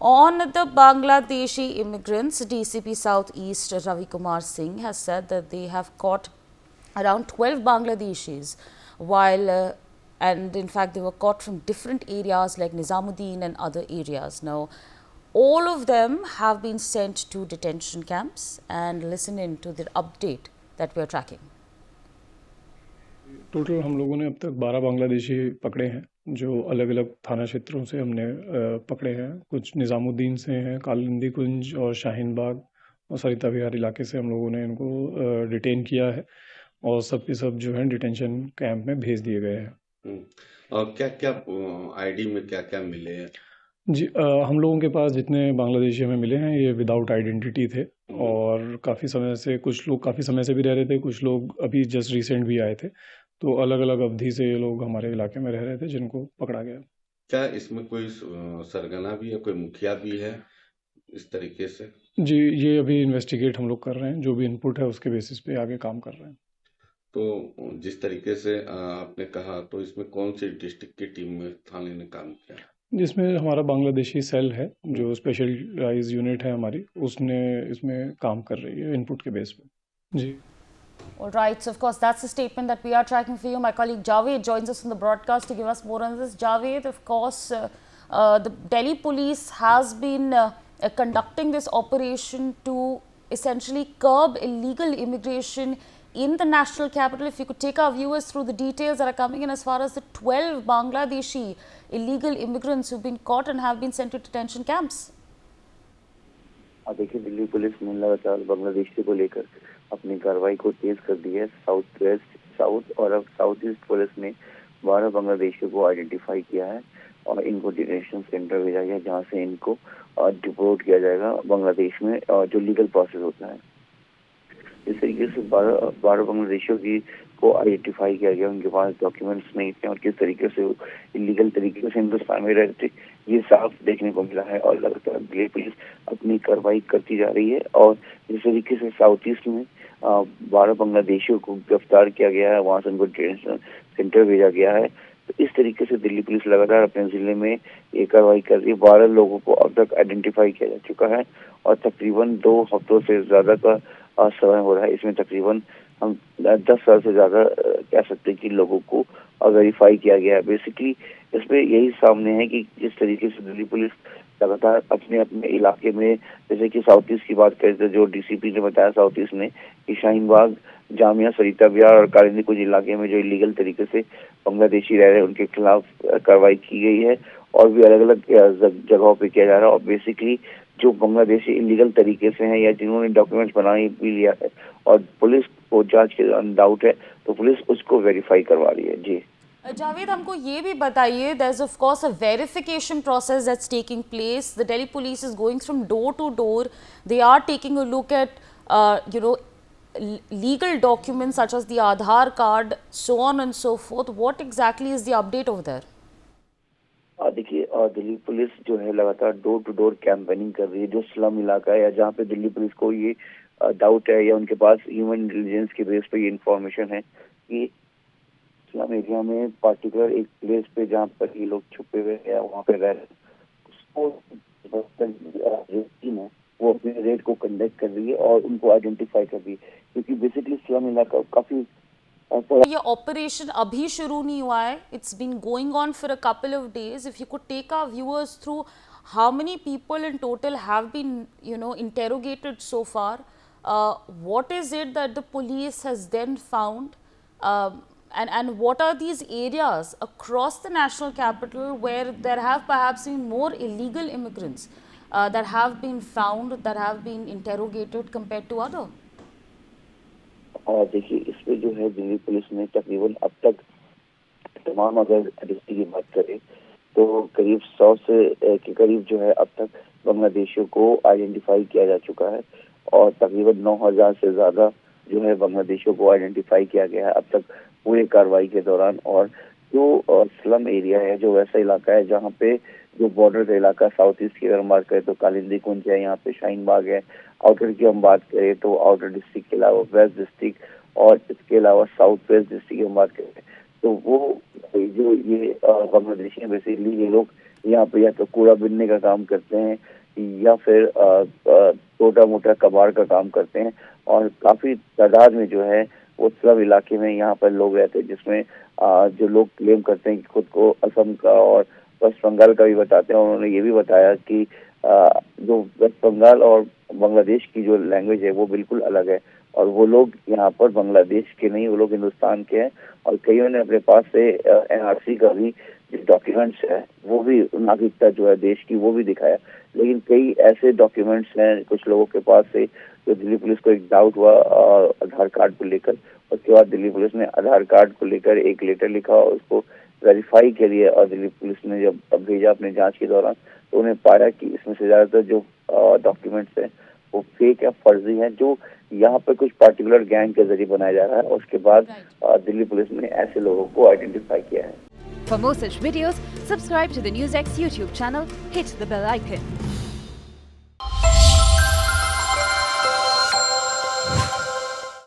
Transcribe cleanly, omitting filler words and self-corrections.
On the Bangladeshi immigrants, DCP Southeast Ravi Kumar Singh has said that they have caught around 12 Bangladeshis and in fact they were caught from different areas like Nizamuddin and other areas. Now, all of them have been sent to detention camps, and listen in to the update that we are tracking. Total हम लोगों ने अब तक 12 बांग्लादेशी पकड़े हैं, जो अलग अलग थाना क्षेत्रों से हमने पकड़े हैं। कुछ निज़ामुद्दीन से हैं, कालिंदी कुंज और शाहीन बाग और सरिता विहार इलाके से हम लोगों ने इनको डिटेन किया है और सब के सब जो है डिटेंशन कैंप में भेज दिए गए हैं। और क्या क्या आईडी में क्या क्या मिले हैं? जी, हम लोगों के पास जितने बांग्लादेशी हमें मिले हैं ये विदाउट आइडेंटिटी थे और काफ़ी समय से, कुछ लोग काफ़ी समय से भी रह रहे थे, कुछ लोग अभी जस्ट रिसेंट भी आए थे। तो अलग अलग अवधि से ये लोग हमारे इलाके में रह रहे थे जिनको पकड़ा गया। क्या इसमें कोई सरगना भी है, कोई मुखिया भी है इस तरीके से? जी, ये अभी इन्वेस्टिगेट हम लोग कर रहे हैं, जो भी इनपुट है उसके बेसिस पे आगे काम कर रहे हैं। तो जिस तरीके से आपने कहा, तो इसमें कौन सी डिस्ट्रिक्ट की टीम में थाने ने काम किया? जिसमें हमारा बांग्लादेशी सेल है, जो स्पेशलाइज यूनिट है हमारी, उसने इसमें काम कर रही है इनपुट के बेस पे। जी। All right, so of course that's the statement that we are tracking for you. My colleague Javed joins us on the broadcast to give us more on this. Javed, of course, the Delhi police has been conducting this operation to essentially curb illegal immigration in the national capital. If you could take our viewers through the details that are coming in as far as the 12 Bangladeshi illegal immigrants who've been caught and have been sent to detention camps. देखिए, Delhi police ने लगातार बांग्लादेशी को लेकर अपनी कार्रवाई को तेज कर दी है। साउथ वेस्ट, साउथ और अब साउथ ईस्ट पुलिस ने 12 बांग्लादेशियों को आइडेंटिफाई किया है और इनको डिटेंशन सेंटर भेजा गया, जहां से इनको डिपोर्ट किया जाएगा बांग्लादेश में, जो लीगल प्रोसेस होता है। इस तरीके से 12 बांग्लादेशियों की को आइडेंटिफाई किया गया, उनके पास डॉक्यूमेंट्स नहीं थे और किस तरीके से इलीगल तरीके से हिंदुस्तान में रहते थे, ये साफ देखने को मिला है। और लगातार दिल्ली पुलिस अपनी कार्रवाई करती जा रही है और जिस तरीके से साउथ ईस्ट में 12 बांग्लादेशियों को गिरफ्तार किया गया है, वहां से उनको डिटेंशन सेंटर भेजा गया है। तो इस तरीके से दिल्ली पुलिस लगातार अपने जिले में ये कार्रवाई कर रही है। 12 लोगों को अब तक आइडेंटिफाई किया जा चुका है और तकरीबन 2 हफ्तों से ज्यादा का समय हो रहा है। इसमें तकरीबन हम 10 साल से ज्यादा कह सकते हैं कि लोगों को वेरीफाई किया गया है। बेसिकली इसमें यही सामने है कि जिस तरीके से दिल्ली पुलिस लगातार अपने अपने इलाके में, जैसे कि साउथ ईस्ट की बात करें तो जो डीसीपी ने बताया साउथ ईस्ट ने कि शाहीन बाग, जामिया, सरिता विहार और कालिंदी कुछ इलाके में जो इलीगल तरीके से बांग्लादेशी रह रहे हैं उनके खिलाफ कार्रवाई की गई है और भी अलग अलग जगहों पे किया जा रहा है। और बेसिकली जो बांग्लादेशी इलीगल तरीके से हैं या जिन्होंने डॉक्यूमेंट्स बनाए भी लिया है और पुलिस को जांच के दौरान डाउट है तो पुलिस उसको वेरीफाई करवा रही है। जी Javed, हमको ये भी बताइए, there's of course a verification process that's taking place. The Delhi police is going from door to door. They are taking a look at legal documents such as the Aadhaar card, so on and so forth. What exactly is the update over there? देखिए, Delhi police जो है लगातार door to door campaigning कर रही है। जो slum इलाका है या जहाँ पे दिल्ली पुलिस को ये डाउट है या उनके पास ह्यूमन इंटेलिजेंस के बेस पे ये इन्फॉर्मेशन है कि स्लम एरिया में पार्टिकुलर एक प्लेस पे जहाँ पर ये लोग छुपे हुए हैं वहाँ पे रह रहे हैं, उसको टीम है वो अपने रेड को कंडक्ट कर रही है और उनको आइडेंटिफाई कर रही है, क्योंकि बेसिकली स्लम इलाका काफी ये ऑपरेशन अभी शुरू नहीं हुआ है. It's been going on for a couple of days. If you could take our viewers through how many people in total have been interrogated so far, what is it that the police has then found, and what are these areas across the national capital where there have perhaps been more illegal immigrants that have been found, that have been interrogated compared to other? और देखिए, इसमें जो है Delhi police ने तकरीबन अब तक तमाम, अगर डिस्ट्रिक्ट की बात करें तो करीब 100 से के करीब जो है अब तक बांग्लादेशियों को आइडेंटिफाई किया जा चुका है और तकरीबन 9000 से ज्यादा जो है बांग्लादेशियों को आइडेंटिफाई किया गया है अब तक पूरे कार्रवाई के दौरान। और जो स्लम एरिया है, जो वैसा इलाका है जहाँ पे जो बॉर्डर का इलाका साउथ ईस्ट की अगर हम बात करें तो कालिंदी कुंज है, यहाँ पे शाहीन बाग है। आउटर की हम बात करें तो आउटर डिस्ट्रिक्ट के अलावा वेस्ट डिस्ट्रिक्ट और इसके अलावा साउथ वेस्ट डिस्ट्रिक्ट की हम बात करें तो वो जो ये बांग्लादेशी हैं बेसिकली ये लोग यहाँ पे या तो कूड़ा बीनने का काम करते हैं या फिर छोटा मोटा कबाड़ का काम करते हैं, और काफी तादाद में जो है वो स्लम इलाके में यहाँ पर लोग रहते हैं, जिसमें जो लोग क्लेम करते हैं कि खुद को असम का और वेस्ट बंगाल का भी बताते हैं। उन्होंने ये भी बताया कि जो वेस्ट बंगाल और बांग्लादेश की जो लैंग्वेज है वो बिल्कुल अलग है, और वो लोग यहाँ पर बांग्लादेश के नहीं, वो लोग हिंदुस्तान के हैं। और कईयों ने अपने पास से एनआरसी का भी जो डॉक्यूमेंट्स है वो भी, नागरिकता जो है देश की, वो भी दिखाया। लेकिन कई ऐसे डॉक्यूमेंट्स हैं कुछ लोगों के पास से, जो दिल्ली पुलिस को एक डाउट हुआ आधार कार्ड को लेकर। उसके बाद दिल्ली पुलिस ने आधार कार्ड को लेकर एक लेटर लिखा और उसको वेरीफाई के लिए, और दिल्ली पुलिस ने जब भेजा अपने जांच के दौरान, तो उन्हें पाया कि इसमें से ज्यादातर जो डॉक्यूमेंट्स हैं वो फेक या फर्जी हैं, जो यहाँ पर कुछ पर्टिकुलर गैंग के जरिए बनाया जा रहा है। और उसके बाद दिल्ली पुलिस ने ऐसे लोगों को आइडेंटिफाई किया है। For more such videos, subscribe to the NewsX YouTube channel, hit the bell icon.